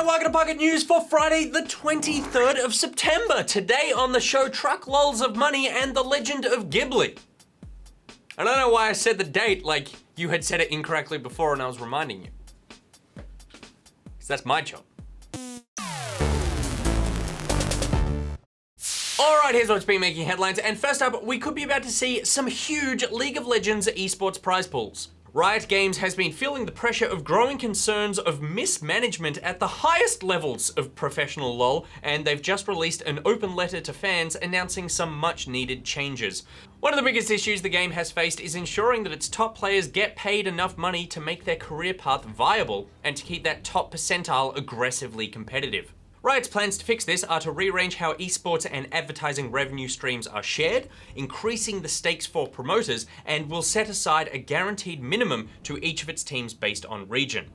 and welcome to Pocket News for Friday the 23rd of September. Today on the show, truckloads of money and the legend of Ghibli. I don't know why I said the date like you had said it incorrectly before and I was reminding you. Because that's my job. Alright, here's what's been making headlines, and first up, we could be about to see some huge League of Legends eSports prize pools. Riot Games has been feeling the pressure of growing concerns of mismanagement at the highest levels of professional LoL, and they've just released an open letter to fans announcing some much needed changes. One of the biggest issues the game has faced is ensuring that its top players get paid enough money to make their career path viable and to keep that top percentile aggressively competitive. Riot's plans to fix this are to rearrange how esports and advertising revenue streams are shared, increasing the stakes for promoters, and will set aside a guaranteed minimum to each of its teams based on region.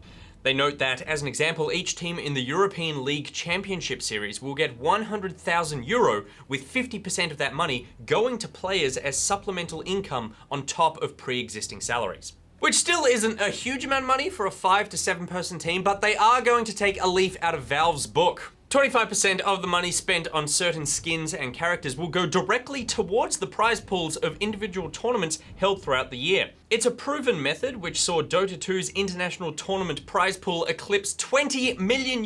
They note that, as an example, each team in the European League Championship Series will get €100,000, with 50% of that money going to players as supplemental income on top of pre-existing salaries. Which still isn't a huge amount of money for a 5 to 7 person team, but they are going to take a leaf out of Valve's book. 25% of the money spent on certain skins and characters will go directly towards the prize pools of individual tournaments held throughout the year. It's a proven method which saw Dota 2's international tournament prize pool eclipse $20 million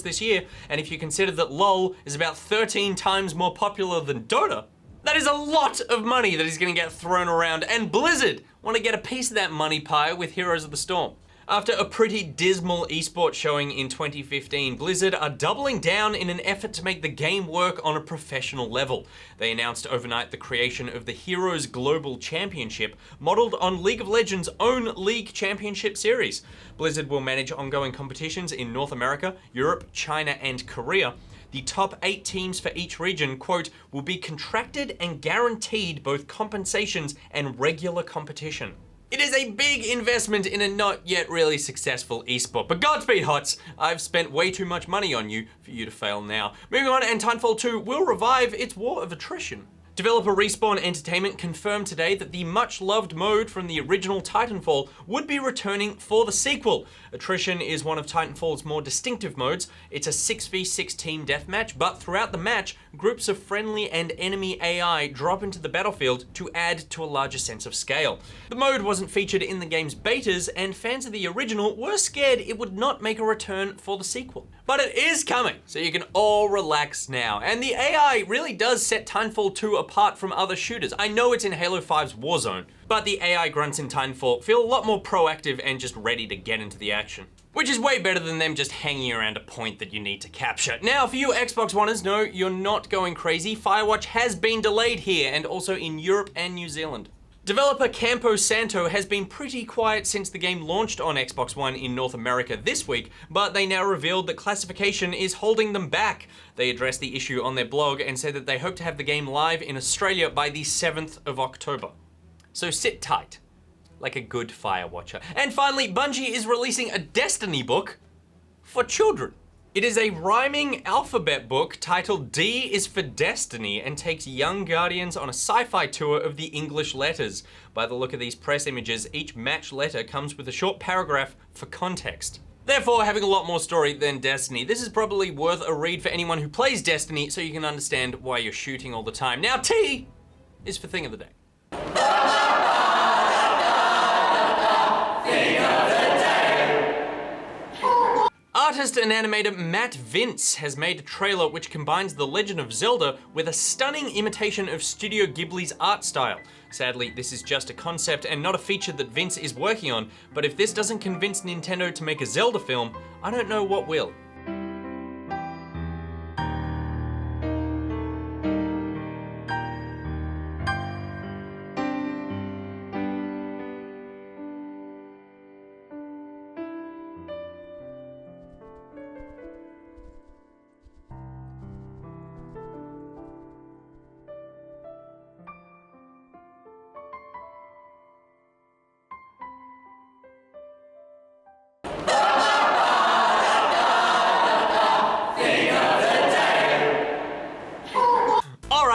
this year, and if you consider that LoL is about 13 times more popular than Dota, that is a lot of money that is going to get thrown around, and Blizzard want to get a piece of that money pie with Heroes of the Storm. After a pretty dismal esports showing in 2015, Blizzard are doubling down in an effort to make the game work on a professional level. They announced overnight the creation of the Heroes Global Championship, modeled on League of Legends' own League Championship series. Blizzard will manage ongoing competitions in North America, Europe, China, and Korea. The top 8 teams for each region, quote, will be contracted and guaranteed both compensations and regular competition. It is a big investment in a not yet really successful esport, but Godspeed, HOTS. I've spent way too much money on you for you to fail now. Moving on, and Titanfall 2 will revive its war of attrition. Developer Respawn Entertainment confirmed today that the much-loved mode from the original Titanfall would be returning for the sequel. Attrition is one of Titanfall's more distinctive modes. It's a 6v6 team deathmatch, but throughout the match, groups of friendly and enemy AI drop into the battlefield to add to a larger sense of scale. The mode wasn't featured in the game's betas, and fans of the original were scared it would not make a return for the sequel. But it is coming, so you can all relax now. And the AI really does set Titanfall 2 apart from other shooters. I know it's in Halo 5's Warzone, but the AI grunts in Titanfall feel a lot more proactive and just ready to get into the action. Which is way better than them just hanging around a point that you need to capture. Now, for you Xbox Oneers, no, you're not going crazy. Firewatch has been delayed here, and also in Europe and New Zealand. Developer Campo Santo has been pretty quiet since the game launched on Xbox One in North America this week, but they now revealed that classification is holding them back. They addressed the issue on their blog and said that they hope to have the game live in Australia by the 7th of October. So sit tight, like a good Firewatcher. And finally, Bungie is releasing a Destiny book for children. It is a rhyming alphabet book titled D is for Destiny and takes young Guardians on a sci-fi tour of the English letters. By the look of these press images, each match letter comes with a short paragraph for context. Therefore, having a lot more story than Destiny, this is probably worth a read for anyone who plays Destiny so you can understand why you're shooting all the time. Now, T is for Thing of the Day. Artist and animator Matt Vince has made a trailer which combines The Legend of Zelda with a stunning imitation of Studio Ghibli's art style. Sadly, this is just a concept and not a feature that Vince is working on, but if this doesn't convince Nintendo to make a Zelda film, I don't know what will.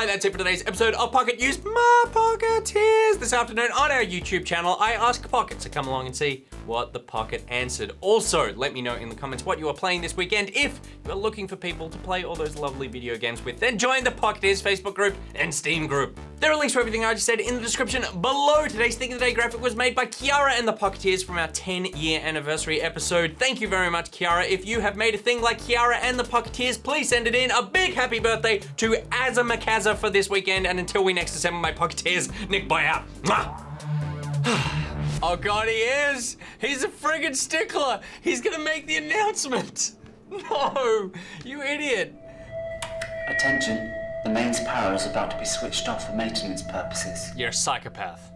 right, that's it for today's episode of Pocket Use My Pocketeers. This afternoon on our YouTube channel, I ask Pocket to come along and see what the Pocket answered. Also, let me know in the comments what you are playing this weekend. If you're looking for people to play all those lovely video games with, then join the Pocketeers Facebook group and Steam group. There are links for everything I just said in the description below. Today's Thing of the Day graphic was made by Kiara and the Pocketeers from our 10-year anniversary episode. Thank you very much, Kiara. If you have made a thing like Kiara and the Pocketeers, please send it in. A big happy birthday to Azamakaza for this weekend, and until we next assemble my Pocketeers, Nick, bye out. Mwah. Oh God, he is! He's a friggin' stickler! He's gonna make the announcement! No! You idiot! Attention, the mains power is about to be switched off for maintenance purposes. You're a psychopath.